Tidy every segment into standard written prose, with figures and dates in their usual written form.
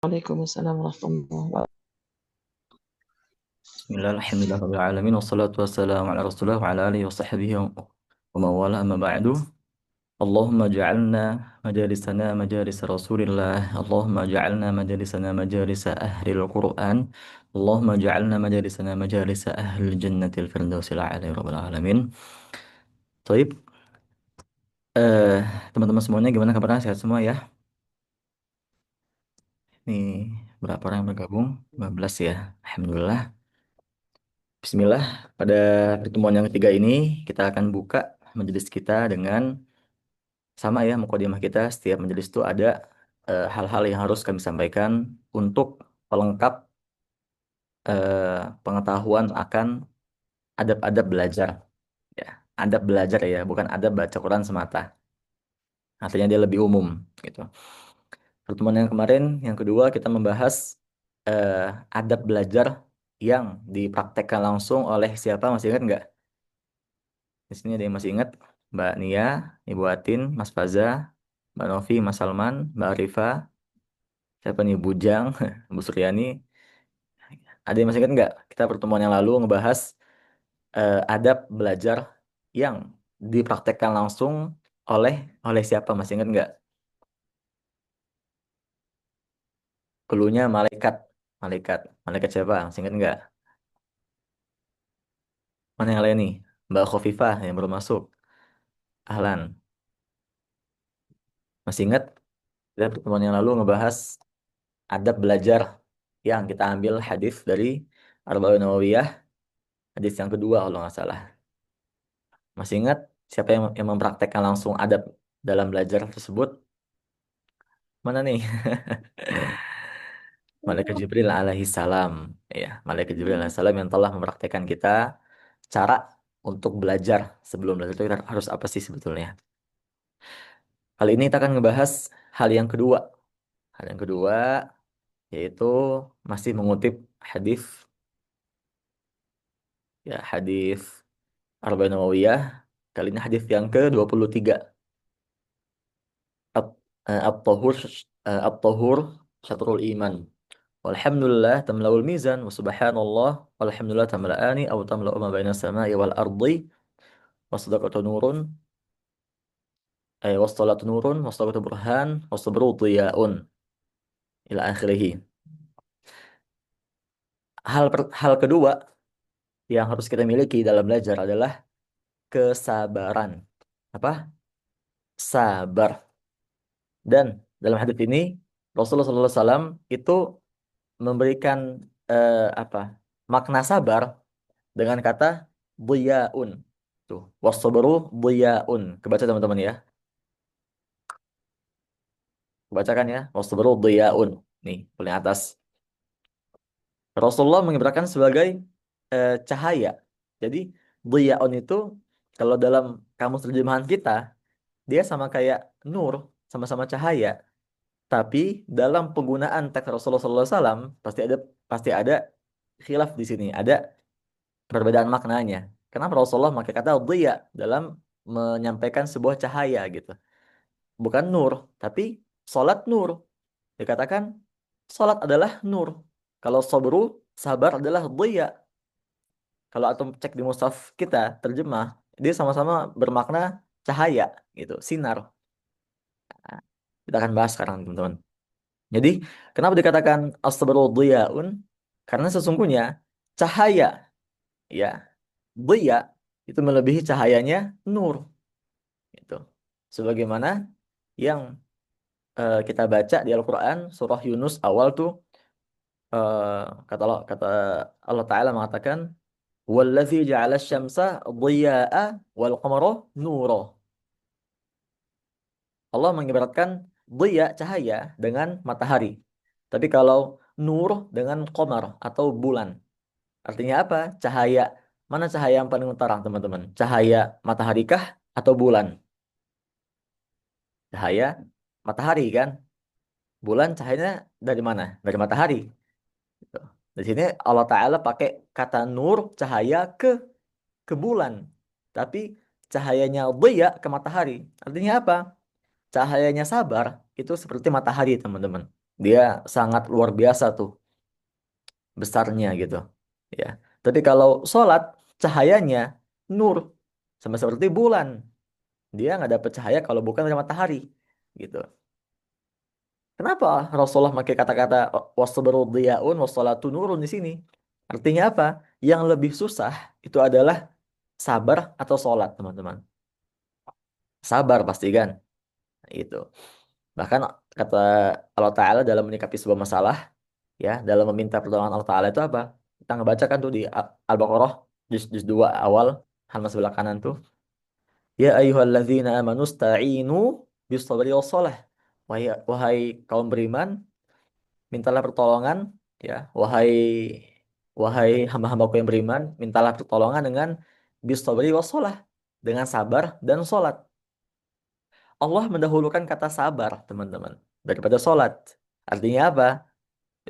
Waalaikumsalam warahmatullahi wabarakatuh. Bismillah, alhamdulillah, rabbil alamin, wassalatu wassalamu ala rasulullah wa ala alihi wa sahbihi wa mawala amma ba'du. Allahumma ja'alna majalisana majalis rasulillah. Allahumma ja'alna majalisana majalis ahlil Qur'an. Allahumma ja'alna majalisana majalis ahlil jannatil firdausil a'la ya rabbil alamin. Taib, eh, teman-teman semuanya gimana kabarnya? Sehat semua ya? Nih, berapa orang yang bergabung? 15 ya. Alhamdulillah. Bismillah, pada pertemuan yang ketiga ini kita akan buka majelis kita dengan sama ya mukadimah kita. Setiap majelis itu ada hal-hal yang harus kami sampaikan untuk pelengkap pengetahuan akan adab-adab belajar. Ya, adab belajar ya, bukan adab baca Quran semata. Artinya dia lebih umum gitu. Pertemuan yang kemarin, yang kedua kita membahas eh, adab belajar yang dipraktekkan langsung oleh siapa? Masih ingat nggak? Di sini ada yang masih ingat? Mbak Nia, Ibu Atin, Mas Faza, Mbak Novi, Mas Salman, Mbak Arifa, siapa nih? Bujang, Bu Suryani. Ada yang masih ingat nggak? Kita pertemuan yang lalu ngebahas adab belajar yang dipraktekkan langsung oleh oleh siapa? Masih ingat nggak? Keluarnya malaikat, malaikat, malaikat siapa? Masih ingat nggak? Mana yang lain nih? Mbak Khofifah yang belum masuk. Ahlan, masih ingat? Kita pertemuan yang lalu ngebahas adab belajar yang kita ambil hadis dari Arba'in Nawawiyah, hadis yang kedua kalau nggak salah. Masih ingat siapa yang mempraktekkan langsung adab dalam belajar tersebut? Mana nih? Malaikat Jibril alaihi salam. Ya, Malaikat Jibril alaihi salam yang telah mempraktekkan kita cara untuk belajar. Sebelum belajar itu kita harus apa sih sebetulnya? Kali ini kita akan ngebahas hal yang kedua. Hal yang kedua yaitu masih mengutip hadis, ya, hadis Arba'in Nawawiyah. Kali ini hadis yang ke-23. At- At-tahur At-tahur syatrul iman. Walhamdulillah tamla'ul mizan wa subhanallah walhamdulillah tamla'ani aw tamla'u ma baina samai wal ardi wasdaqatu nurun wassalatu nurun wassalatu burhan wasabru dhiyaun ila akhirih. Hal kedua yang harus kita miliki dalam belajar adalah kesabaran. Apa? Sabar. Dan dalam hadis ini Rasulullah SAW itu memberikan apa? Makna sabar dengan kata dhiyaun. Tuh, wasabru dhiyaun. Kebaca teman-teman ya. Kebacakan ya. Wasabru dhiyaun. Nih, paling atas. Rasulullah mengibaratkan sebagai cahaya. Jadi dhiyaun itu kalau dalam kamus terjemahan kita, dia sama kayak nur, sama-sama cahaya. Tapi dalam penggunaan teks Rasulullah SAW pasti ada khilaf di sini, ada perbedaan maknanya. Kenapa Rasulullah memakai kata dhiya dalam menyampaikan sebuah cahaya gitu? Bukan nur, tapi salat nur. Dikatakan salat adalah nur. Kalau sabru, sabar adalah dhiya. Kalau atom cek di mushaf kita terjemah, dia sama-sama bermakna cahaya gitu, sinar. Nah, kita akan bahas sekarang teman-teman. Jadi, kenapa dikatakan as-sabru dhiyaun? Karena sesungguhnya cahaya, ya, dhiya itu melebihi cahayanya nur gitu. Sebagaimana yang kita baca di Al-Qur'an surah Yunus awal tuh, eh, kata Allah Ta'ala mengatakan wallazi ja'ala syamsa dhiya'a wal qamara nura. Allah mengibaratkan dhiya cahaya dengan matahari. Tapi kalau nur dengan qamar atau bulan. Artinya apa? Cahaya. Mana cahaya yang paling utara, teman-teman? Cahaya matahari kah atau bulan? Cahaya matahari kan? Bulan cahayanya dari mana? Dari matahari. Gitu. Di sini Allah Ta'ala pakai kata nur, cahaya ke bulan. Tapi cahayanya dhiya ke matahari. Artinya apa? Cahayanya sabar itu seperti matahari, teman-teman. Dia sangat luar biasa tuh besarnya gitu. Ya. Tapi kalau sholat cahayanya nur sama seperti bulan. Dia nggak dapat cahaya kalau bukan dari matahari gitu. Kenapa Rasulullah pakai kata-kata wassabaru dhiyaun wassalatu nurun di sini? Artinya apa? Yang lebih susah itu adalah sabar atau sholat, teman-teman. Sabar pasti kan? Itu. Bahkan kata Allah Ta'ala dalam menyikapi sebuah masalah, ya, dalam meminta pertolongan Allah Ta'ala itu apa? Kita ngebaca kan tuh di Al-Baqarah, juz 2 awal, halaman sebelah kanan tuh. Ya ayyuhalladzina amanu sta'inu bis sabri was shalah. Wahai kaum beriman, mintalah pertolongan, ya, wahai wahai hamba-hambaku yang beriman, mintalah pertolongan dengan bis sabri was shalah, dengan sabar dan sholat. Allah mendahulukan kata sabar, teman-teman, daripada sholat. Artinya apa?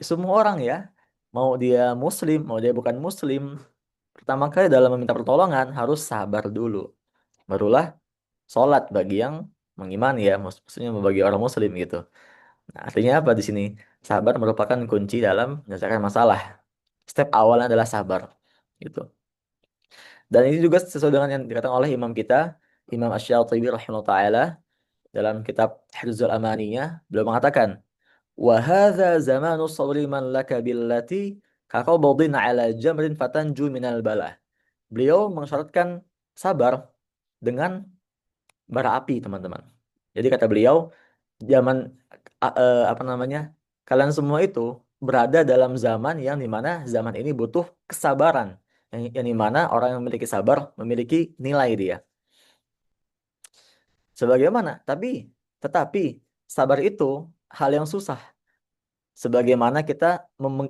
Semua orang ya, mau dia muslim, mau dia bukan muslim, pertama kali dalam meminta pertolongan harus sabar dulu. Barulah sholat bagi yang mengimani ya, maksudnya bagi orang muslim gitu. Nah, artinya apa di sini? Sabar merupakan kunci dalam menyelesaikan masalah. Step awalnya adalah sabar, gitu. Dan ini juga sesuai dengan yang dikatakan oleh imam kita, Imam Asy-Syafi'i rahimahullah taala dalam kitab Hirzul Amaniyah, beliau mengatakan, "Wa hadza zamanu sabri man laka billati kaqabdin ala jamrin fatanju minal bala." Beliau mensyaratkan sabar dengan bara api, teman-teman. Jadi kata beliau, zaman apa namanya? Kalian semua itu berada dalam zaman yang dimana zaman ini butuh kesabaran. Yang dimana orang yang memiliki sabar memiliki nilai dia. Sebagaimana? Tetapi sabar itu hal yang susah. Sebagaimana kita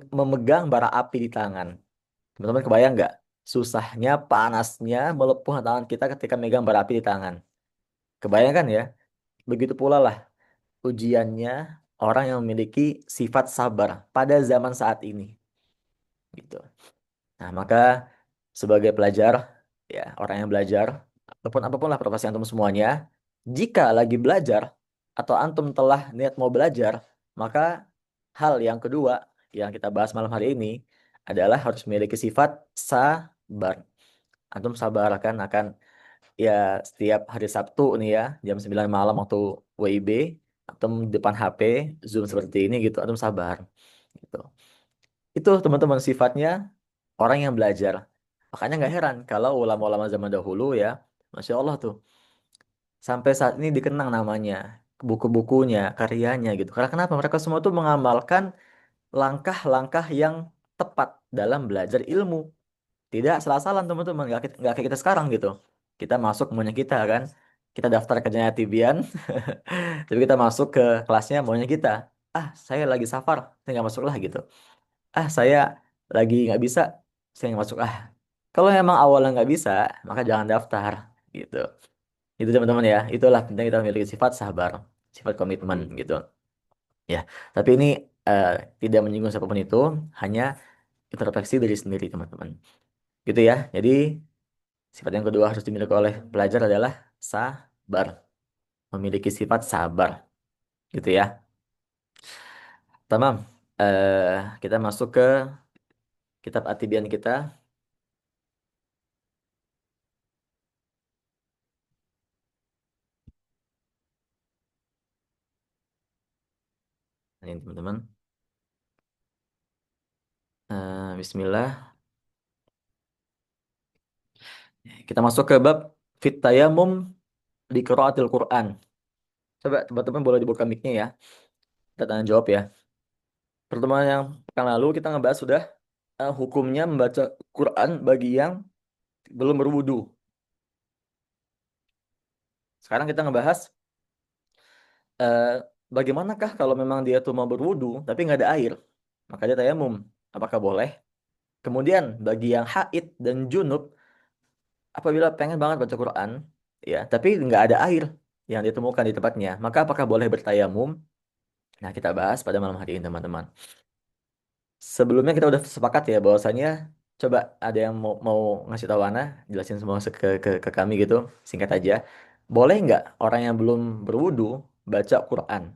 memegang bara api di tangan. Teman-teman kebayang nggak? Susahnya, panasnya, melepuh tangan kita ketika megang bara api di tangan. Kebayangkan ya? Begitu pula lah ujiannya orang yang memiliki sifat sabar pada zaman saat ini. Gitu. Nah, maka sebagai pelajar, ya, orang yang belajar, ataupun apapun lah profesi antum semuanya, jika lagi belajar atau antum telah niat mau belajar, maka hal yang kedua yang kita bahas malam hari ini adalah harus memiliki sifat sabar. Antum sabar akan ya setiap hari Sabtu nih ya, jam 9 malam waktu WIB, antum depan HP, Zoom seperti ini gitu, antum sabar. Gitu. Itu teman-teman sifatnya orang yang belajar. Makanya nggak heran kalau ulama-ulama zaman dahulu ya, Masya Allah tuh, sampai saat ini dikenang namanya, buku-bukunya, karyanya gitu. Karena kenapa? Mereka semua tuh mengamalkan langkah-langkah yang tepat dalam belajar ilmu. Tidak salah-salah teman-teman, nggak kayak kita sekarang gitu. Kita masuk maunya kita kan, kita daftar ke Jaya Tibian, tapi kita masuk ke kelasnya maunya kita. Ah, saya lagi safar, saya nggak masuk lah gitu. Ah, saya lagi nggak bisa, saya nggak masuk. Ah, kalau memang awalnya nggak bisa, maka jangan daftar gitu. Itu teman-teman ya, itulah penting kita memiliki sifat sabar, sifat komitmen gitu. Ya, tapi ini eh, tidak menyinggung siapapun itu, hanya introspeksi diri sendiri teman-teman. Gitu ya. Jadi sifat yang kedua harus dimiliki oleh pelajar adalah sabar, memiliki sifat sabar, gitu ya. Tamam. Kita masuk ke kitab atibian kita. Nah, ini teman-teman. Bismillah. Kita masuk ke bab fit tayamum di qiraatil Quran. Coba teman-teman boleh dibuka mic-nya ya. Kita tanya jawab ya. Pertemuan yang pekan lalu kita ngebahas sudah hukumnya membaca Quran bagi yang belum berwudu. Sekarang kita ngebahas eh, bagaimanakah kalau memang dia tuh mau berwudu tapi nggak ada air, maka dia tayamum. Apakah boleh? Kemudian bagi yang haid dan junub, apabila pengen banget baca Quran, ya, tapi nggak ada air yang ditemukan di tempatnya, maka apakah boleh bertayamum? Nah, kita bahas pada malam hari ini, teman-teman. Sebelumnya kita udah sepakat ya bahwasanya coba ada yang mau ngasih tahu Ana, jelasin semua ke kami gitu, singkat aja. Boleh nggak orang yang belum berwudu baca Quran?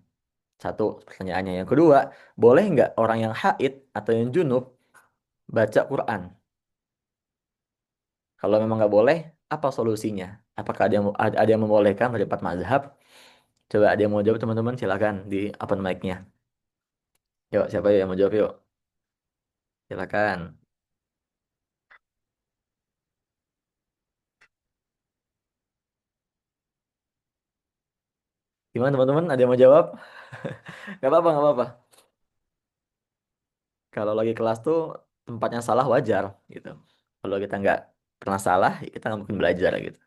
Satu pertanyaannya. Yang kedua, boleh nggak orang yang haid atau yang junub baca Quran? Kalau memang nggak boleh, apa solusinya? Apakah ada yang membolehkan dari empat mazhab? Coba ada yang mau jawab teman-teman, silakan di open mic-nya. Yuk, siapa yang mau jawab yuk? Silakan. Gimana teman-teman? Ada yang mau jawab? Gak apa-apa, gak apa-apa. Kalau lagi kelas tuh tempatnya salah wajar gitu. Kalau kita nggak pernah salah, ya kita nggak mungkin belajar gitu.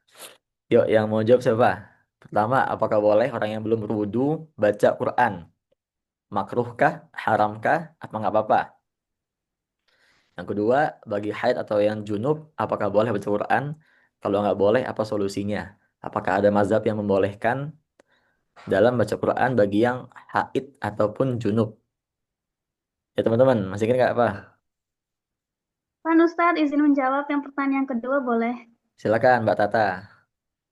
Yuk, yang mau jawab siapa? Pertama, apakah boleh orang yang belum berwudu baca Quran? Makruhkah? Haramkah? Apa nggak apa-apa? Yang kedua, bagi haid atau yang junub, apakah boleh baca Quran? Kalau nggak boleh, apa solusinya? Apakah ada mazhab yang membolehkan dalam baca Quran bagi yang haid ataupun junub? Ya teman-teman, masih ingat nggak apa? Kan Ustadz izin menjawab yang pertanyaan kedua boleh? Silakan Mbak Tata.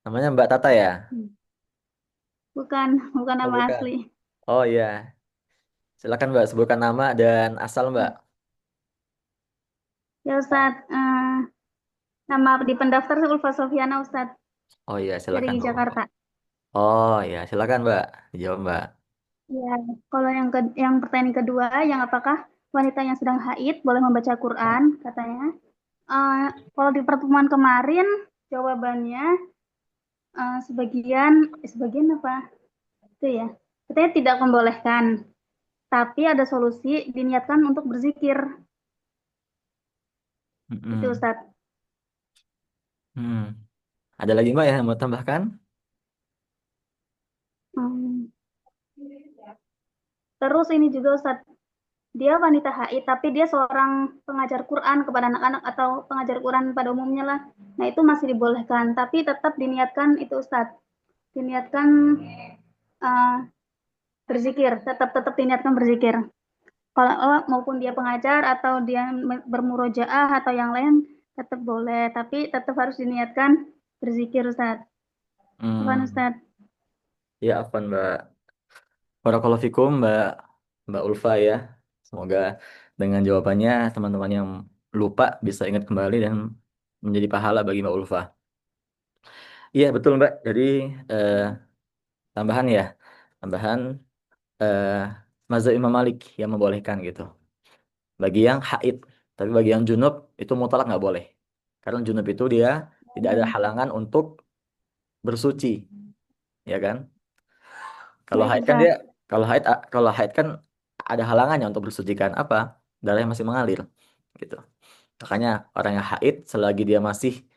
Namanya Mbak Tata ya? Hmm. Bukan, bukan Oh nama bukan. asli. Oh iya. Silakan Mbak, sebutkan nama dan asal Mbak. Ya Ustadz, nama di pendaftar Ulfa Sofiana Ustadz Oh iya, silakan dari Mbak. Jakarta. Oh iya, silakan Mbak. Dijawab Mbak. Ya, kalau yang pertanyaan kedua, yang apakah wanita yang sedang haid boleh membaca Quran, katanya. Eh, Kalau di pertemuan kemarin, jawabannya sebagian apa? Itu ya. Katanya tidak membolehkan, tapi ada solusi diniatkan untuk berzikir. Itu Mm-mm. Ustadz. Hmm. Ada lagi Mbak yang mau tambahkan? Hmm. Terus ini juga Ustadz, dia wanita haid, tapi dia seorang pengajar Quran kepada anak-anak atau pengajar Quran pada umumnya lah. Nah itu masih dibolehkan, tapi tetap diniatkan itu Ustadz, diniatkan uh, berzikir, tetap tetap diniatkan berzikir. Kalau maupun dia pengajar atau dia bermurojaah atau yang lain tetap boleh, tapi tetap harus diniatkan berzikir Ustadz. Apa Hmm. Ustadz? Ya, apa Mbak? Barakallahu fikum Mbak Mbak Ulfa ya. Semoga dengan jawabannya teman-teman yang lupa bisa ingat kembali dan menjadi pahala bagi Mbak Ulfa. Iya betul Mbak. Jadi eh, tambahan ya, tambahan eh, mazhab Imam Malik yang membolehkan gitu. Bagi yang haid, tapi bagi yang junub itu mutlak nggak boleh. Karena junub itu dia tidak ada halangan untuk bersuci, ya kan? Kalau Baik haid kan dia, Ustadz. kalau haid kan ada halangannya untuk bersucikan apa? Darah yang masih mengalir, gitu. Makanya orang yang haid selagi dia masih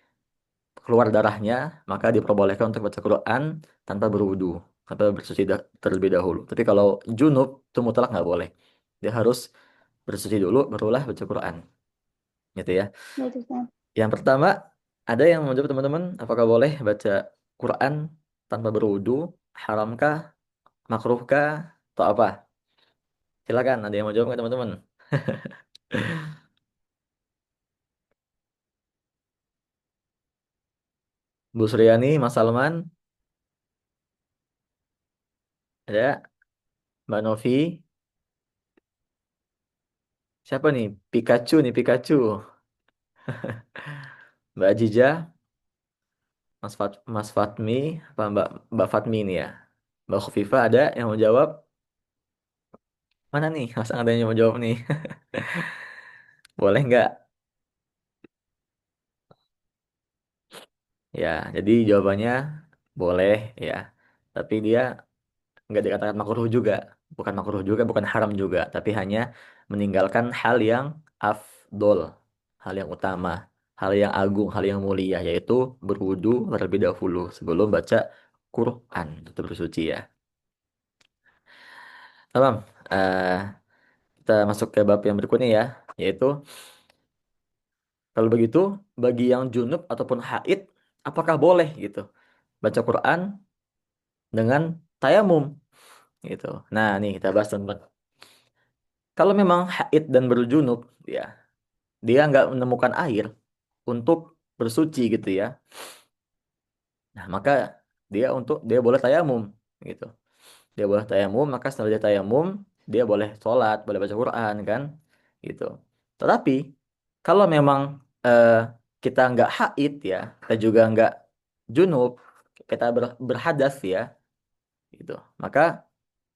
keluar darahnya, maka diperbolehkan untuk baca Quran tanpa berwudu, tanpa bersuci terlebih dahulu. Tapi kalau junub itu mutlak nggak boleh. Dia harus bersuci dulu, barulah baca Quran, gitu ya. Baik Ustadz. Yang pertama, ada yang mau jawab teman-teman, apakah boleh baca Quran tanpa berwudu? Haramkah? Makruhkah? Atau apa? Silakan, ada yang mau jawab nggak teman-teman? Bu Suryani, Mas Salman, ada Mbak Novi, siapa nih? Pikachu nih, Pikachu. Mbak Ajijah, Mas Fatmi, apa Mbak Fatmi ini ya? Mbak Khofifa ada yang mau jawab? Mana nih? Masa ada yang mau jawab nih? Boleh nggak? Ya, jadi jawabannya boleh ya. Tapi dia nggak dikatakan makruh juga, bukan makruh juga, bukan haram juga, tapi hanya meninggalkan hal yang afdol, hal yang utama, hal yang agung, hal yang mulia, yaitu berwudu terlebih dahulu sebelum baca Quran itu bersuci ya. Tamam. Eh, kita masuk ke bab yang berikutnya ya, yaitu kalau begitu bagi yang junub ataupun haid, apakah boleh gitu baca Quran dengan tayamum gitu. Nah, nih kita bahas teman. Kalau memang haid dan berjunub, ya, dia nggak menemukan air untuk bersuci gitu ya. Nah, maka dia boleh tayamum gitu. dia boleh tayamum, maka setelah dia tayamum, dia boleh sholat, boleh baca Quran kan, gitu. Tetapi kalau memang eh, kita nggak haid ya, kita juga nggak junub, kita berhadas ya, gitu. Maka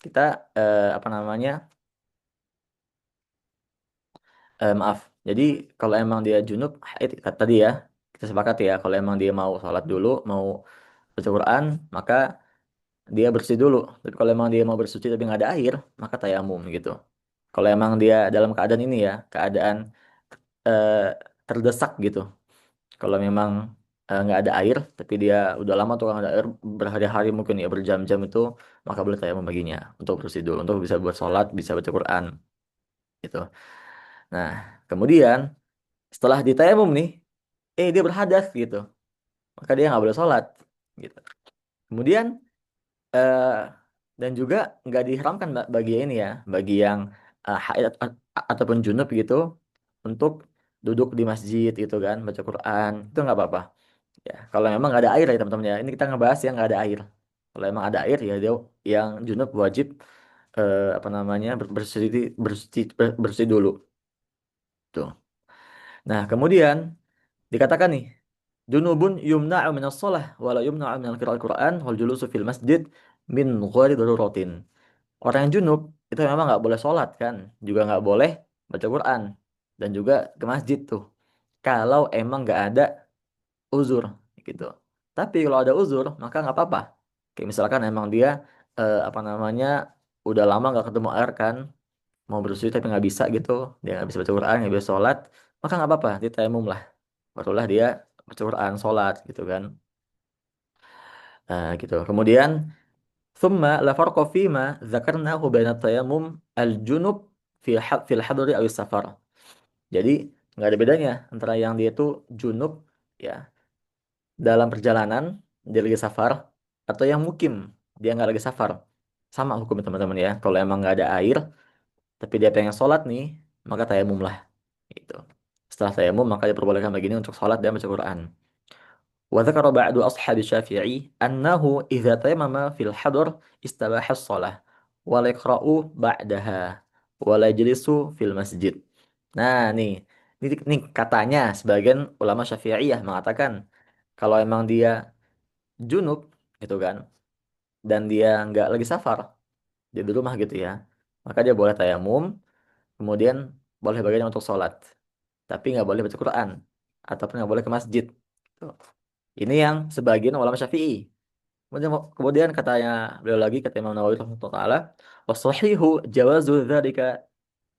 kita apa namanya? Maaf. Jadi kalau emang dia junub, haid tadi ya, kita sepakat ya, kalau emang dia mau sholat dulu, mau baca Quran, maka dia bersih dulu. Tapi kalau emang dia mau bersuci tapi nggak ada air, maka tayamum gitu. Kalau emang dia dalam keadaan ini ya, keadaan eh, terdesak gitu. Kalau memang nggak ada air, tapi dia udah lama tuh nggak ada air, berhari-hari mungkin ya, berjam-jam itu, maka boleh tayamum baginya untuk bersih dulu, untuk bisa buat sholat, bisa baca Quran gitu. Nah, kemudian setelah ditayamum nih, dia berhadas gitu, maka dia nggak boleh sholat gitu. Kemudian eh, dan juga nggak diharamkan bagi ini ya, bagi yang haid ataupun junub gitu, untuk duduk di masjid gitu kan, baca Quran, itu nggak apa-apa. Ya, kalau memang nggak ada air ya teman-teman ya, ini kita ngebahas yang nggak ada air. Kalau emang ada air ya dia yang junub wajib apa namanya bersih bersih bersih dulu tuh. Nah, kemudian dikatakan nih, junubun yumna'u minas shalah wala yumna'u minal qira'al Qur'an wal julusu fil masjid min ghairi daruratin. Orang yang junub itu memang nggak boleh sholat kan, juga nggak boleh baca Quran dan juga ke masjid tuh. Kalau emang nggak ada uzur gitu. Tapi kalau ada uzur maka nggak apa-apa. Kayak misalkan emang dia apa namanya udah lama nggak ketemu air kan, mau bersuci tapi nggak bisa gitu, dia nggak bisa baca Quran, nggak bisa sholat, maka nggak apa-apa, dia tayamum lah. Barulah dia baca Quran, sholat gitu kan. Gitu. Kemudian ثم لا فرق فيما ذكرناه بين التيمم الجنب في الحضر أو السفر. Jadi nggak ada bedanya antara yang dia itu junub ya dalam perjalanan, dia lagi safar, atau yang mukim, dia nggak lagi safar. Sama hukumnya teman-teman ya. Kalau emang nggak ada air tapi dia pengen sholat nih, maka tayamum lah gitu. Setelah tayamum maka diperbolehkan begini untuk sholat dan baca Quran. وذكر بعض أصحاب الشافعي أنه إذا تيمم في الحضر استباح الصلاة ولا يقرأ بعدها ولا يجلس في المسجid. Nah, ini katanya sebagian ulama Syafi'iyah mengatakan kalau emang dia junub gitu kan, dan dia nggak lagi safar, dia di rumah gitu ya, maka dia boleh tayamum, kemudian boleh bagian untuk sholat, tapi nggak boleh baca Quran ataupun nggak boleh ke masjid. Tuh. Ini yang sebagian ulama Syafi'i. Kemudian katanya beliau lagi, kata Imam Nawawi rahimahullah taala, wasahihu jawazu dzalika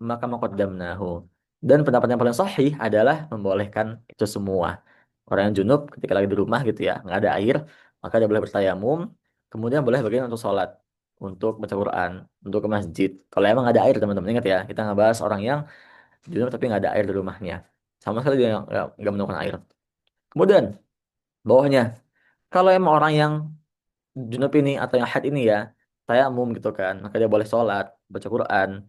maka maqaddamnahu. Dan pendapat yang paling sahih adalah membolehkan itu semua. Orang yang junub ketika lagi di rumah gitu ya, nggak ada air, maka dia boleh bertayamum, kemudian boleh bagian untuk sholat, untuk baca Quran, untuk ke masjid. Kalau emang nggak ada air teman-teman, ingat ya, kita nggak bahas orang yang junub tapi nggak ada air di rumahnya. Sama sekali dia nggak menemukan air. Kemudian bawahnya, kalau emang orang yang junub ini atau yang haid ini ya tayamum gitu kan, maka dia boleh sholat, baca Quran,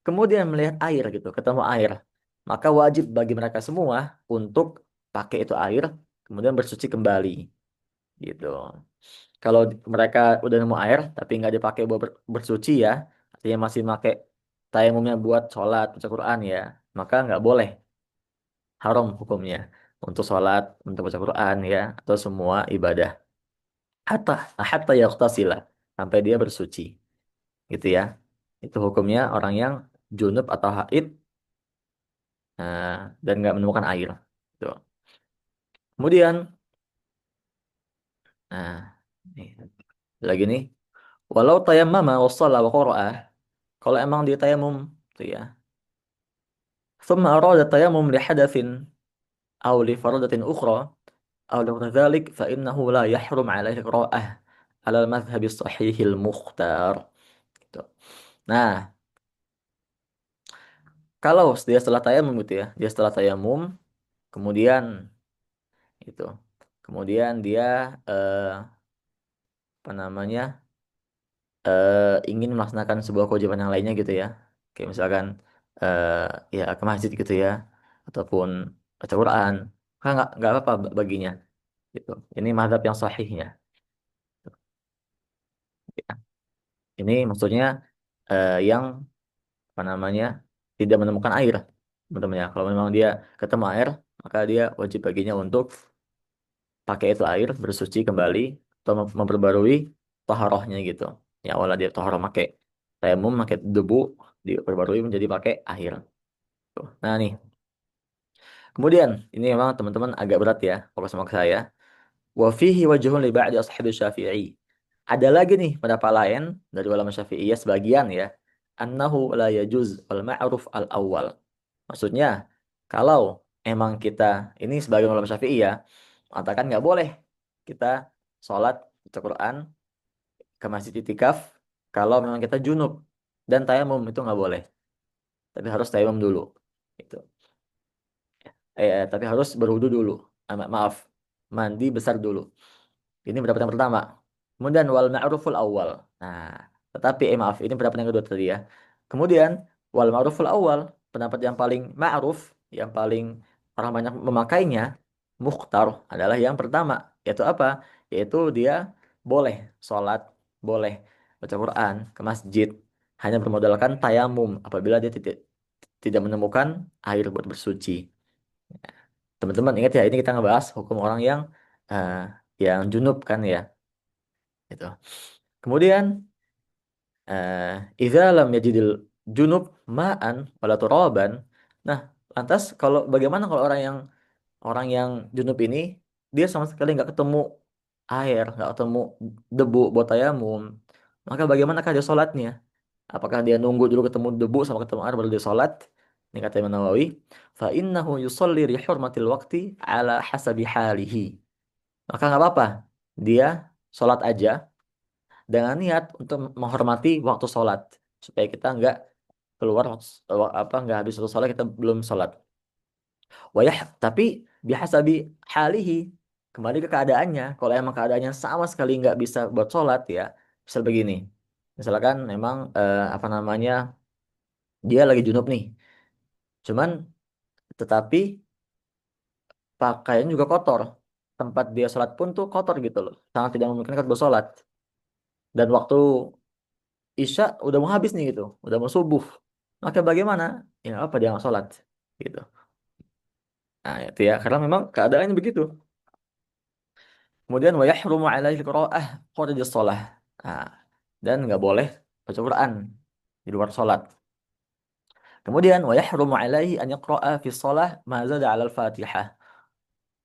kemudian melihat air gitu, ketemu air, maka wajib bagi mereka semua untuk pakai itu air kemudian bersuci kembali gitu. Kalau mereka udah nemu air tapi nggak dipakai buat bersuci ya, artinya masih pakai tayamumnya buat sholat baca Quran ya, maka nggak boleh, haram hukumnya untuk sholat, untuk baca Quran ya, atau semua ibadah hatta hatta yaqtasila, sampai dia bersuci gitu ya. Itu hukumnya orang yang junub atau haid eh, dan nggak menemukan air. Tuh. Kemudian, nah, nih, lagi nih, walau tayammama wa shalla wa qara'ah, kalau emang dia tayamum tuh ya, thumma arada tayammum li hadatsin aw li faradatin ukhra aw li dzalik fa innahu la yahrum alaihi qira'ah ala al-madhhab as-sahih al-mukhtar. Gitu. Nah, kalau dia setelah tayamum gitu ya, dia setelah tayamum, kemudian itu, kemudian dia eh, apa namanya ingin melaksanakan sebuah kewajiban yang lainnya gitu ya, kayak misalkan ya ke masjid gitu ya, ataupun baca Quran, kan nggak apa-apa baginya gitu. Ini mazhab yang sahihnya. Ini maksudnya yang apa namanya tidak menemukan air, teman-teman ya. Kalau memang dia ketemu air, maka dia wajib baginya untuk pakai itu air bersuci kembali atau memperbarui toharohnya gitu. Ya awalnya dia toharoh pakai tayamum, pakai debu, diperbarui menjadi pakai air. Tuh. Nah nih, kemudian ini memang teman-teman agak berat ya, fokus sama ke saya. Wa fihi wajhun li ba'di ashabi Syafi'i. Ada lagi nih pendapat lain dari ulama Syafi'iyah sebagian ya. Annahu la yajuz al ma'ruf al awal. Maksudnya, kalau emang kita, ini sebagian ulama Syafi'i ya, mengatakan nggak boleh kita sholat baca Quran ke masjid itikaf kalau memang kita junub dan tayamum itu nggak boleh. Tapi harus tayamum dulu. Itu. Tapi harus berwudu dulu. Maaf, mandi besar dulu. Ini pendapat yang pertama. Kemudian wal ma'ruful awal. Nah, tetapi maaf, ini pendapat yang kedua tadi ya. Kemudian wal ma'ruful awal, pendapat yang paling ma'ruf, yang paling orang banyak memakainya, mukhtar adalah yang pertama. Yaitu apa? Yaitu dia boleh sholat, boleh baca Quran ke masjid, hanya bermodalkan tayamum apabila dia tidak menemukan air buat bersuci. Teman-teman ingat ya, ini kita ngebahas hukum orang eh, yang junub kan ya. Gitu. Kemudian eh idza lam yajidil junub ma'an wala turaban. Nah, lantas kalau bagaimana kalau orang yang junub ini dia sama sekali nggak ketemu air, nggak ketemu debu buat tayamum. Maka bagaimanakah dia sholatnya? Apakah dia nunggu dulu ketemu debu sama ketemu air baru dia sholat? Ini kata Imam Nawawi, fa innahu yusalli li hurmatil waqti ala hasabi halihi. Maka nggak apa-apa. Dia sholat aja dengan niat untuk menghormati waktu sholat supaya kita nggak keluar nggak habis waktu sholat kita belum sholat. Wayah tapi bihasabi halihi, kembali ke keadaannya. Kalau emang keadaannya sama sekali nggak bisa buat sholat ya, misal begini, misalkan memang apa namanya dia lagi junub nih, cuman tetapi pakaian juga kotor, tempat dia sholat pun tuh kotor gitu loh, sangat tidak memungkinkan buat sholat, dan waktu Isya udah mau habis nih gitu, udah mau subuh. Maka bagaimana? Ya nggak apa dia nggak sholat gitu. Nah itu ya, karena memang keadaannya begitu. Kemudian wa yahrumu alaihi qira'ah kharij shalah. Nah, dan nggak boleh baca Quran di luar sholat. Kemudian wa yahrumu alaihi an yaqra'a fi shalah ma zada 'ala al-Fatihah.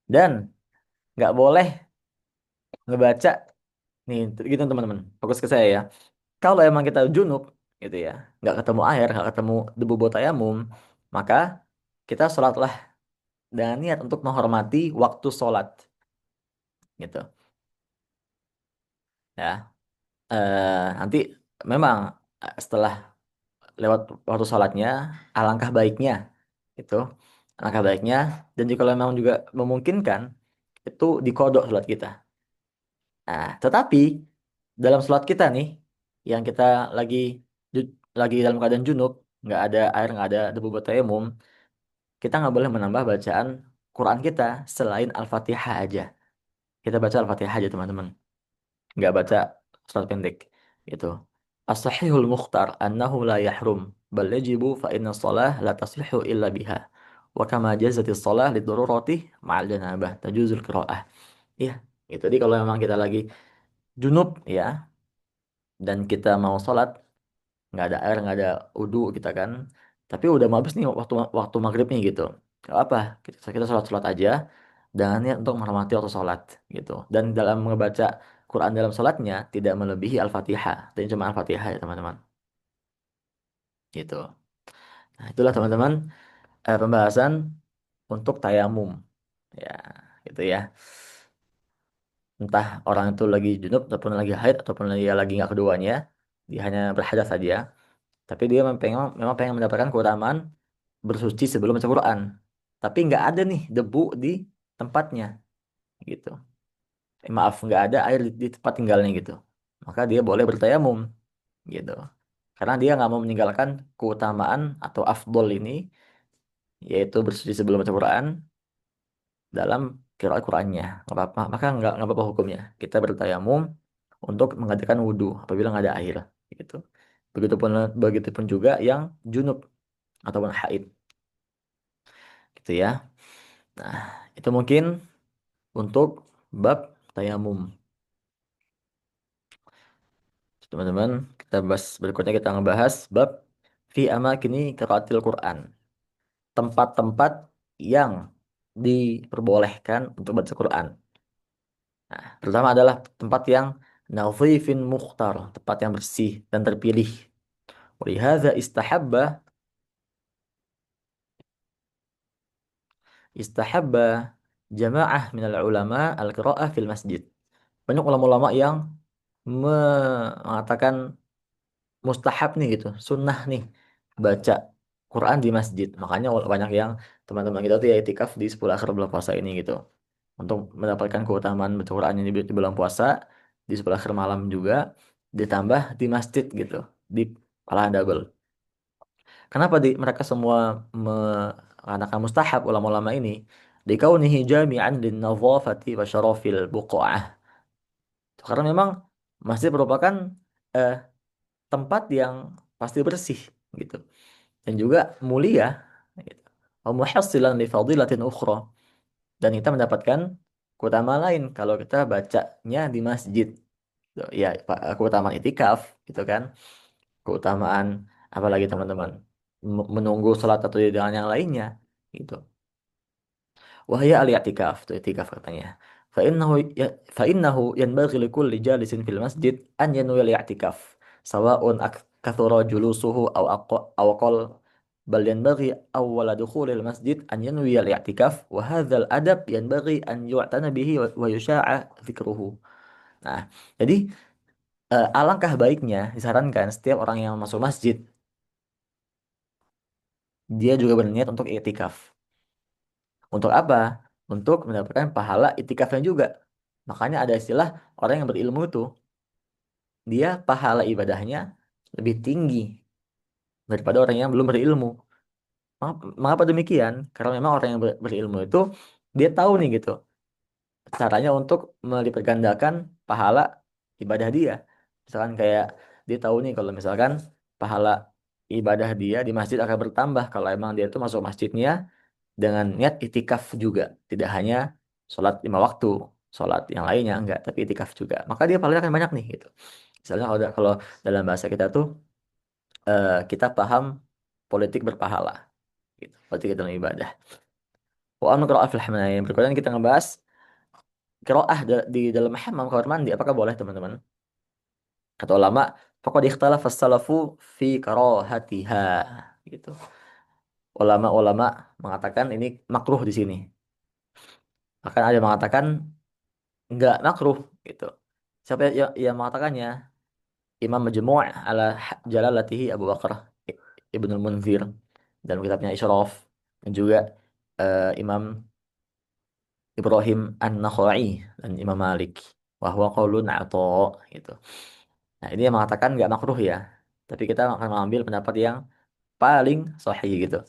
Dan nggak boleh ngebaca nih gitu teman-teman. Fokus ke saya ya. Kalau emang kita junub gitu ya, nggak ketemu air, nggak ketemu debu buat tayamum, maka kita sholatlah dengan niat untuk menghormati waktu sholat gitu ya. Nanti memang setelah lewat waktu sholatnya, alangkah baiknya itu, alangkah baiknya, dan jika memang juga memungkinkan itu dikodok sholat kita. Nah, tetapi dalam sholat kita nih yang kita lagi lagi dalam keadaan junub, nggak ada air, nggak ada debu buat tayamum, kita nggak boleh menambah bacaan Quran kita selain Al-Fatihah aja. Kita baca Al-Fatihah aja teman-teman. Nggak baca surat pendek. Gitu. As-sahihul mukhtar annahu la yahrum bal yajibu fa inna shalah la taslihu illa biha. Wa kama jazatis shalah lidururati ma'al janabah tajuzul qiraah. Iya, gitu. Jadi kalau memang kita lagi junub ya dan kita mau sholat nggak ada air nggak ada udu kita kan, tapi udah mau habis nih waktu waktu maghrib nih gitu, nggak apa kita sholat sholat aja dengan niat untuk menghormati waktu sholat gitu, dan dalam membaca Quran dalam sholatnya tidak melebihi Al-Fatihah, dan cuma Al-Fatihah ya teman-teman gitu. Nah itulah teman-teman pembahasan untuk tayamum ya, gitu ya, entah orang itu lagi junub ataupun lagi haid ataupun lagi nggak keduanya, dia hanya berhadas saja, tapi dia memang pengen mendapatkan keutamaan bersuci sebelum baca Quran. Tapi nggak ada nih debu di tempatnya gitu. Maaf, nggak ada air di tempat tinggalnya gitu. Maka dia boleh bertayamum gitu. Karena dia nggak mau meninggalkan keutamaan atau afdol ini, yaitu bersuci sebelum baca Quran dalam qiraat Qurannya. Nggak apa-apa, maka nggak apa-apa hukumnya. Kita bertayamum untuk mengadakan wudhu apabila nggak ada air. gitu. Begitupun begitupun juga yang junub ataupun haid gitu ya. Nah, itu mungkin untuk bab tayamum. Teman-teman, kita bahas berikutnya kita ngebahas bab fi amakini qiraatil Quran. Tempat-tempat yang diperbolehkan untuk baca Quran. Nah, pertama adalah tempat yang nadhifin mukhtar, tempat yang bersih dan terpilih. Walihadza istahabba jamaah minal ulama al-qira'ah fil masjid. Banyak ulama-ulama yang mengatakan mustahab nih gitu, sunnah nih baca Quran di masjid. Makanya banyak yang teman-teman kita tuh ya itikaf di 10 akhir bulan puasa ini gitu. Untuk mendapatkan keutamaan baca Quran ini di bulan puasa, di 10 akhir malam juga, ditambah di masjid gitu, di pahala double. Kenapa mereka semua mengatakan mustahab ulama-ulama ini? Dikaunihi jami'an lin nadhafati wa syarafil buqa'ah. Karena memang masjid merupakan eh, tempat yang pasti bersih gitu dan juga mulia gitu. Wa muhassilan li fadilatin ukhra, dan kita mendapatkan keutamaan lain kalau kita bacanya di masjid. Gitu. Ya, keutamaan itikaf gitu kan. Keutamaan apalagi teman-teman menunggu salat atau dengan yang lainnya gitu. Wahya al-i'tikaf, itu i'tikaf katanya. فإنه ينبغي لكل جالس في المسجد أن ينوي الاعتكاف سواء كثر جلوسه أو قل، بل ينبغي أول دخول المسجد أن ينوي الاعتكاف، وهذا الأدب ينبغي أن يعتنى به ويشاع ذكره. Nah, jadi alangkah baiknya disarankan setiap orang yang masuk masjid dia juga berniat untuk i'tikaf. Untuk apa? Untuk mendapatkan pahala itikafnya juga. Makanya ada istilah orang yang berilmu itu, dia pahala ibadahnya lebih tinggi daripada orang yang belum berilmu. Mengapa demikian? Karena memang orang yang berilmu itu, dia tahu nih gitu, caranya untuk melipat gandakan pahala ibadah dia. Misalkan kayak dia tahu nih kalau misalkan pahala ibadah dia di masjid akan bertambah kalau emang dia tuh masuk masjidnya dengan niat itikaf juga, tidak hanya sholat 5 waktu, sholat yang lainnya enggak, tapi itikaf juga, maka dia pahalanya akan banyak nih gitu. Misalnya kalau dalam bahasa kita tuh kita paham politik berpahala gitu, politik dalam ibadah. Wa amma qira'ah fil hamamain, berikutnya kita ngebahas qira'ah di dalam hammam kamar mandi apakah boleh teman-teman. Kata ulama, faqad ikhtalafa as-salafu fi karahatiha gitu. Ulama-ulama mengatakan ini makruh di sini. Bahkan ada yang mengatakan nggak makruh gitu. Siapa yang mengatakannya? Imam Majmu' ala Jalalatihi Abu Bakar Ibnul Munzir dalam kitabnya Isyraf, dan juga Imam Ibrahim An-Nakhai dan Imam Malik, bahwa qaulun ata gitu. Nah, ini yang mengatakan nggak makruh ya. Tapi kita akan mengambil pendapat yang paling sahih gitu.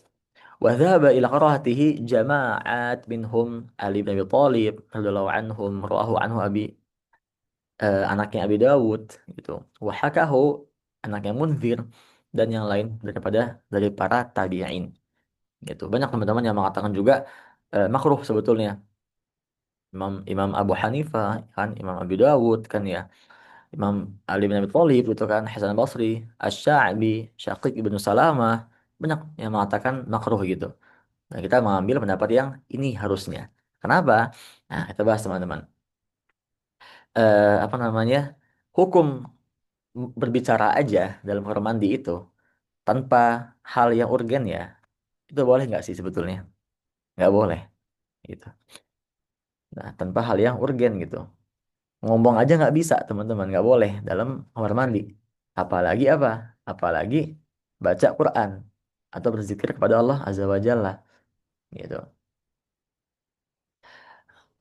Wa dhahaba ila karahatihi jama'at minhum Ali bin Abi Thalib radhiyallahu anhum, rawahu anhu anaknya Abi Dawud gitu. Wahakahu anaknya Munzir, dan yang lain dari para tabi'in gitu. Banyak teman-teman yang mengatakan juga makruh sebetulnya. Imam Abu Hanifah kan, Imam Abi Dawud kan ya, Imam Ali bin Abi Thalib gitu kan, Hasan Basri, Asy-Sya'bi, Syaqiq ibnu Salamah, banyak yang mengatakan makruh gitu. Nah, kita mengambil pendapat yang ini harusnya. Kenapa? Nah, kita bahas teman-teman. Apa namanya? Hukum berbicara aja dalam kamar mandi itu tanpa hal yang urgen ya, itu boleh nggak sih sebetulnya? Nggak boleh gitu. Nah, tanpa hal yang urgen gitu, ngomong aja nggak bisa teman-teman, nggak boleh dalam kamar mandi. Apalagi apa? Apalagi baca Quran atau berzikir kepada Allah Azza wa Jalla gitu.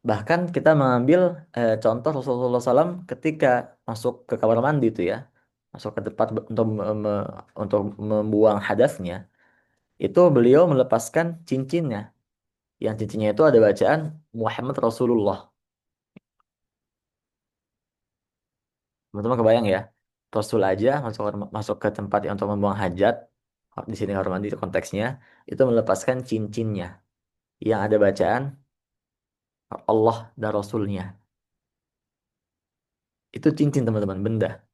Bahkan kita mengambil contoh Rasulullah SAW ketika masuk ke kamar mandi itu ya, masuk ke tempat untuk membuang hadasnya. Itu beliau melepaskan cincinnya. Yang cincinnya itu ada bacaan Muhammad Rasulullah. Teman-teman kebayang ya? Rasul aja masuk masuk ke tempat yang untuk membuang hajat, di sini kamar mandi itu konteksnya, itu melepaskan cincinnya yang ada bacaan Allah dan Rasulnya. Itu cincin teman-teman, benda.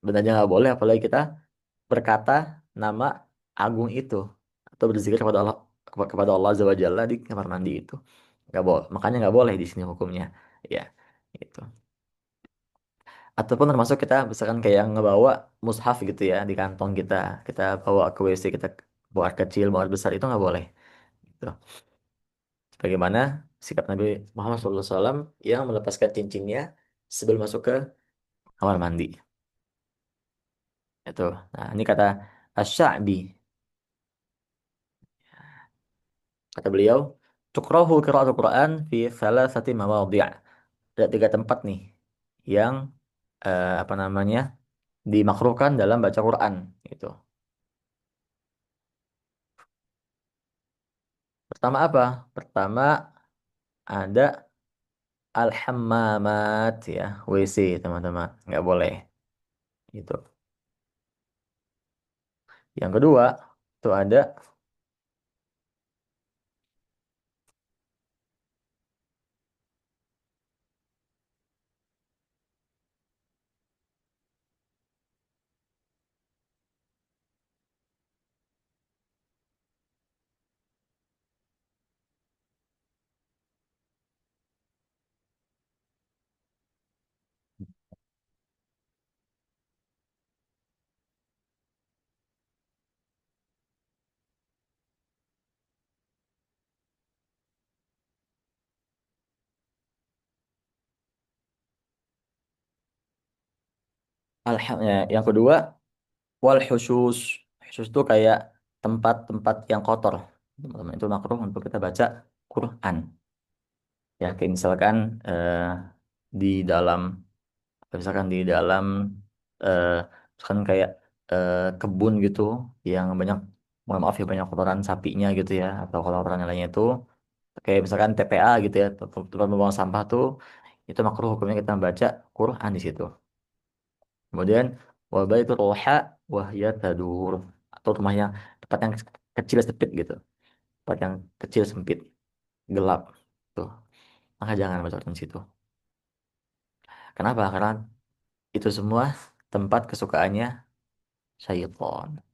Bendanya nggak boleh, apalagi kita berkata nama agung itu atau berzikir kepada Allah, kepada Allah Azza wa Jalla di kamar mandi itu. Nggak boleh. Makanya nggak boleh di sini hukumnya. Ya, itu. Ataupun termasuk kita misalkan kayak ngebawa mushaf gitu ya di kantong kita, kita bawa ke WC, kita bawa air kecil, bawa air besar, itu nggak boleh. Gitu. Sebagaimana sikap Nabi Muhammad SAW yang melepaskan cincinnya sebelum masuk ke kamar mandi. Itu. Nah, ini kata Asy-Sya'bi. Kata beliau, tukrahu qiraatul Quran fi thalathati mawadhi'. Ada tiga tempat nih yang apa namanya dimakruhkan dalam baca Quran. Itu. Pertama apa? Pertama ada al-hammamat ya, WC teman-teman, nggak boleh. Itu. Yang kedua itu ada yang kedua wal husus. Husus itu kayak tempat-tempat yang kotor. Teman-teman, itu makruh untuk kita baca Quran. Ya, kayak misalkan di dalam, misalkan di dalam eh, misalkan kayak kebun gitu yang banyak, mohon maaf ya, banyak kotoran sapinya gitu ya, atau kotoran yang lainnya itu, kayak misalkan TPA gitu ya, tempat membuang sampah tuh, itu makruh hukumnya kita membaca Quran di situ. Kemudian wabaitul roha wahya tadur, atau rumahnya tempat yang kecil sempit gitu, tempat yang kecil sempit gelap tuh, maka jangan baca Quran di situ. Kenapa? Karena itu semua tempat kesukaannya syaitan.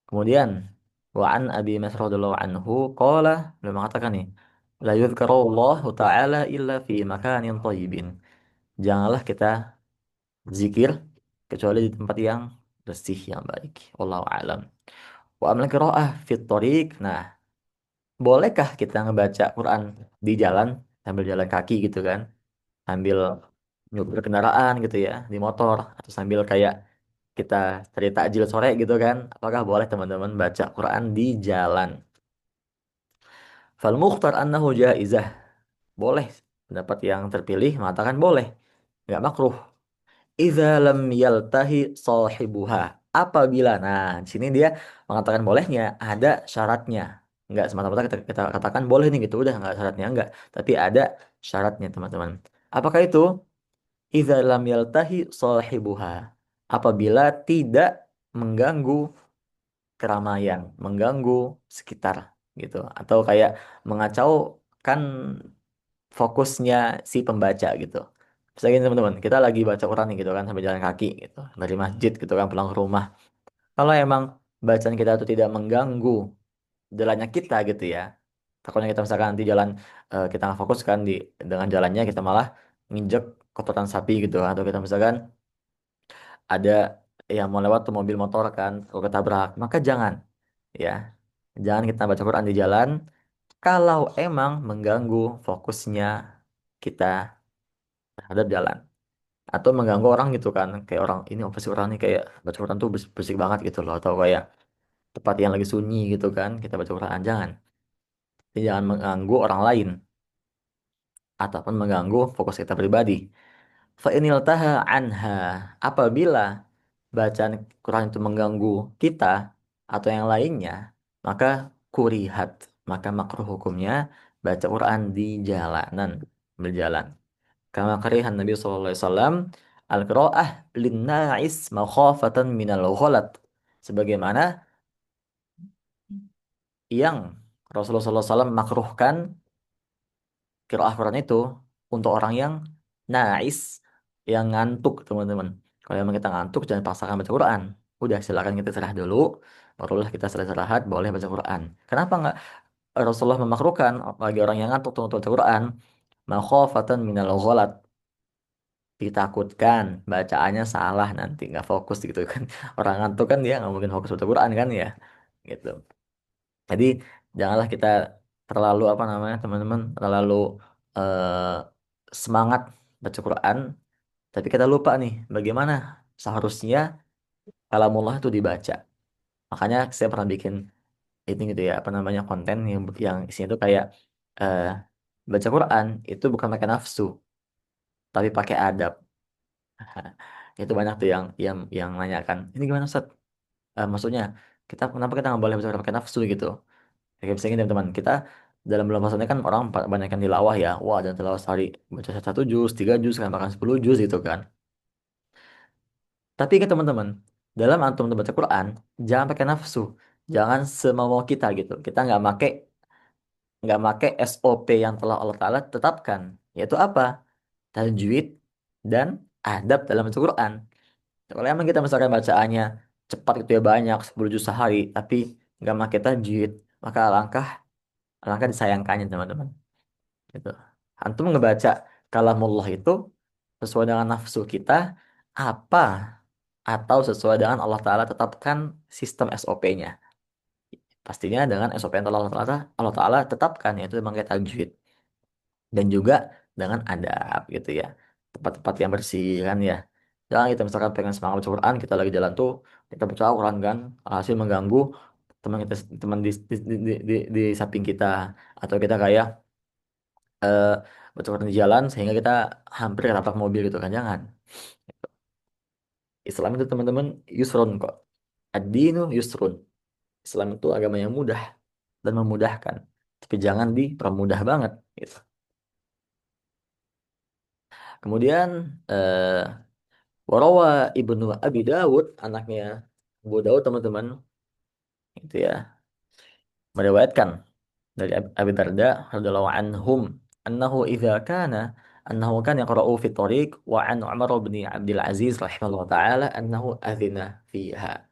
Kemudian wa an Abi Mas'ud radhiyallahu anhu qala, beliau mengatakan nih, la yuzkarullahu ta'ala illa fi makanin thayyibin. Janganlah kita zikir kecuali di tempat yang bersih, yang baik. Wallahu a'lam. Wa amal qiraah fit thariq. Nah, bolehkah kita ngebaca Quran di jalan sambil jalan kaki gitu kan? Sambil nyupir kendaraan gitu ya, di motor, atau sambil kayak kita cari takjil sore gitu kan? Apakah boleh teman-teman baca Quran di jalan? Fal mukhtar annahu jaizah. Boleh. Pendapat yang terpilih mengatakan boleh. Nggak makruh. Idza lam yaltahi sahibuha. Apabila, nah di sini dia mengatakan bolehnya ada syaratnya. Nggak semata-mata kita katakan boleh nih gitu, udah nggak syaratnya, nggak. Tapi ada syaratnya teman-teman. Apakah itu? Idza lam yaltahi sahibuha. Apabila tidak mengganggu keramaian, mengganggu sekitar gitu, atau kayak mengacaukan fokusnya si pembaca gitu. Misalnya gini teman-teman, kita lagi baca Quran nih gitu kan sambil jalan kaki gitu dari masjid gitu kan pulang ke rumah. Kalau emang bacaan kita itu tidak mengganggu jalannya kita gitu ya. Takutnya kita misalkan nanti jalan, kita nggak fokus kan di dengan jalannya, kita malah nginjek kotoran sapi gitu, atau kita misalkan ada yang mau lewat tuh mobil motor kan, kalau ketabrak, maka jangan ya. Jangan kita baca Quran di jalan kalau emang mengganggu fokusnya kita terhadap jalan, atau mengganggu orang gitu kan, kayak orang ini, apa sih orang ini kayak baca Quran tuh bersih banget gitu loh, atau kayak tempat yang lagi sunyi gitu kan kita baca Quran, jangan. Jadi jangan mengganggu orang lain ataupun mengganggu fokus kita pribadi. Fa inil taha anha, apabila bacaan Quran itu mengganggu kita atau yang lainnya, maka kurihat, maka makruh hukumnya baca Quran di jalanan, berjalan. Kama karihan Nabi SAW Al-qiraah linna'is makhafatan minal ghalat. Sebagaimana yang Rasulullah SAW makruhkan qiraah Quran itu untuk orang yang na'is, yang ngantuk, teman-teman. Kalau emang kita ngantuk, jangan paksakan baca Quran. Udah, silakan kita istirahat dulu, barulah kita setelah istirahat boleh baca Quran. Kenapa nggak Rasulullah memakruhkan bagi orang yang ngantuk untuk baca Quran? Makhafatan minal ghalat, ditakutkan bacaannya salah nanti nggak fokus gitu kan. Orang ngantuk kan dia nggak mungkin fokus baca Quran kan ya, gitu. Jadi janganlah kita terlalu apa namanya teman-teman, terlalu eh, semangat baca Quran, tapi kita lupa nih bagaimana seharusnya kalamullah itu dibaca. Makanya saya pernah bikin ini gitu ya, apa namanya, konten yang isinya itu kayak eh, baca Quran itu bukan pakai nafsu, tapi pakai adab. Itu banyak tuh yang nanyakan, ini gimana Ustaz? Maksudnya kita kenapa kita nggak boleh baca Quran pakai nafsu gitu? Kayak misalnya teman-teman kita dalam bulan puasa ini kan orang banyak yang tilawah ya. Wah, dan tilawah sehari baca satu juz, 3 juz, kan bahkan 10 juz gitu kan. Tapi ke teman-teman, dalam antum baca Quran, jangan pakai nafsu. Jangan semau kita gitu. Kita nggak make SOP yang telah Allah Ta'ala tetapkan. Yaitu apa? Tajwid dan adab dalam baca Quran. Kalau emang kita misalkan bacaannya cepat gitu ya, banyak 10 juz sehari, tapi nggak pakai tajwid, maka alangkah alangkah disayangkannya teman-teman. Gitu. Antum ngebaca kalamullah itu sesuai dengan nafsu kita apa atau sesuai dengan Allah Ta'ala tetapkan sistem SOP-nya. Pastinya dengan SOP yang telah Allah Ta'ala tetapkan, yaitu memang kayak tajwid. Dan juga dengan adab gitu ya. Tempat-tempat yang bersih kan ya. Jangan kita misalkan pengen semangat baca Quran, kita lagi jalan tuh, kita baca Quran kan, hasil mengganggu teman kita, teman di samping kita, atau kita kayak eh baca Quran di jalan sehingga kita hampir ketabrak mobil gitu kan, jangan. Islam itu teman-teman yusrun kok. Ad-dinu yusrun. Islam itu agama yang mudah dan memudahkan, tapi jangan dipermudah banget gitu. Kemudian warawa Ibnu Abi Dawud, anaknya Abu Dawud teman-teman, itu ya, meriwayatkan dari Abi Darda radhiyallahu anhum annahu idza kana annahu kan yaqra'u fi thariq wa an Umar bin Abdul Aziz rahimahullah taala annahu adzina fiha.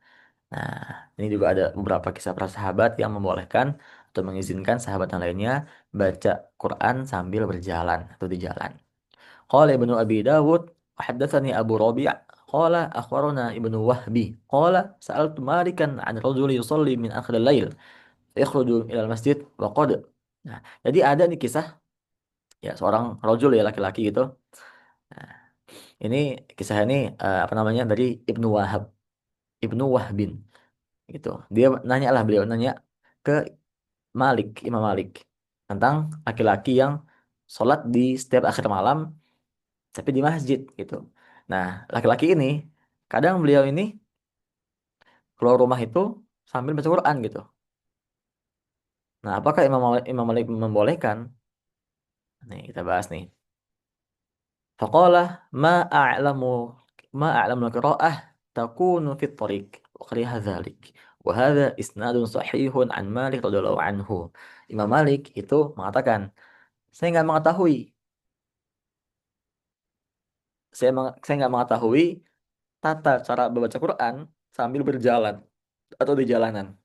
Nah, ini juga ada beberapa kisah para sahabat yang membolehkan atau mengizinkan sahabat yang lainnya baca Quran sambil berjalan atau di jalan. Qala Ibnu Abi Dawud, haddatsani Abu Rabi', qala akhbarana Ibnu Wahbi, qala sa'altu Malikan 'an rajuli yusalli min akhir al-lail, yakhruju ila al-masjid wa qad. Nah, jadi ada nih kisah ya seorang rajul ya, laki-laki gitu. Nah, ini kisah ini apa namanya, dari Ibnu Wahab, Ibnu Wahbin gitu. Dia nanya lah, beliau nanya ke Malik, Imam Malik, tentang laki-laki yang sholat di setiap akhir malam tapi di masjid gitu. Nah, laki-laki ini kadang beliau ini keluar rumah itu sambil baca Quran gitu. Nah, apakah Imam Malik membolehkan? Nih, kita bahas nih. Faqala ma a'lamu ma a'lamu qira'ah takunu fit tariq wa qariha dzalik. Wa hadza isnadun sahihun an Malik radhiyallahu anhu. Imam Malik itu mengatakan, saya nggak mengetahui, saya nggak mengetahui tata cara membaca Quran sambil berjalan atau di jalanan.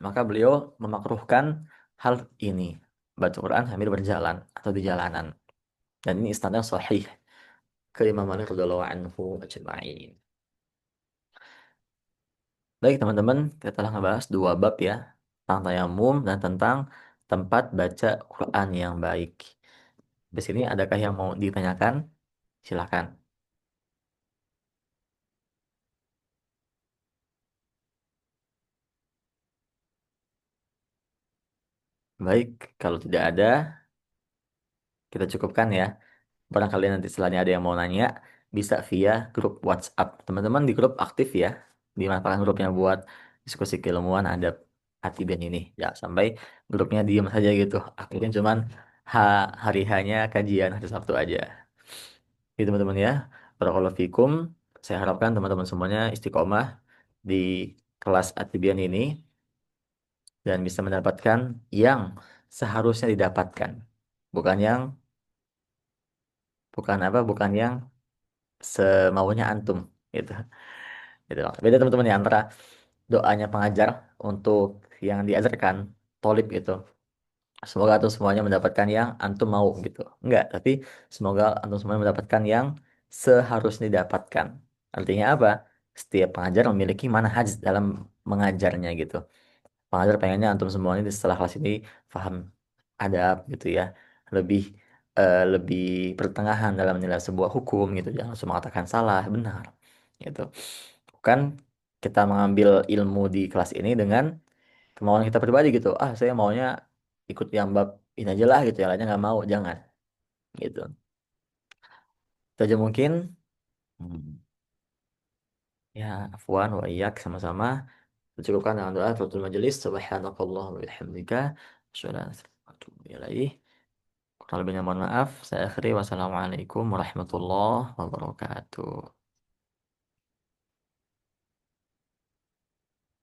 Maka beliau memakruhkan hal ini, baca Quran sambil berjalan atau di jalanan. Dan ini isnadnya sahih ke Imam Malik radhiyallahu anhu ajma'in. Baik teman-teman, kita telah ngebahas 2 bab ya, tentang tayamum dan tentang tempat baca Quran yang baik. Di sini adakah yang mau ditanyakan? Silakan. Baik, kalau tidak ada, kita cukupkan ya. Barangkali nanti setelahnya ada yang mau nanya, bisa via grup WhatsApp. Teman-teman di grup aktif ya, dimanfaatkan grupnya buat diskusi keilmuan adab hati ben ini. Ya, sampai grupnya diem saja gitu. Aktifnya cuman hari hanya kajian hari Sabtu aja. Gitu teman-teman ya. Barakallahu fikum. Saya harapkan teman-teman semuanya istiqomah di kelas At-Tibyan ini dan bisa mendapatkan yang seharusnya didapatkan. Bukan yang bukan apa? Bukan yang semaunya antum gitu. Gitu. Beda teman-teman ya antara doanya pengajar untuk yang diajarkan tolib gitu. Semoga antum semuanya mendapatkan yang antum mau gitu. Enggak, tapi semoga antum semuanya mendapatkan yang seharusnya didapatkan. Artinya apa? Setiap pengajar memiliki manhaj dalam mengajarnya gitu. Pengajar pengennya antum semuanya di setelah kelas ini paham adab gitu ya. Lebih lebih pertengahan dalam menilai sebuah hukum gitu. Jangan langsung mengatakan salah, benar gitu. Bukan kita mengambil ilmu di kelas ini dengan kemauan kita pribadi gitu. Ah, saya maunya ikut yang bab ini aja lah gitu, yang lainnya nggak mau, jangan gitu. Itu aja mungkin. Hmm. Ya, afwan wa iyyak sama-sama. Cukupkan dengan doa tutup majelis. Subhanakallah wa bihamdika. Asyhadu an la ilaha illa anta, atubu ilaih. Kurang lebihnya mohon maaf. Saya akhiri. Wassalamualaikum warahmatullahi wabarakatuh.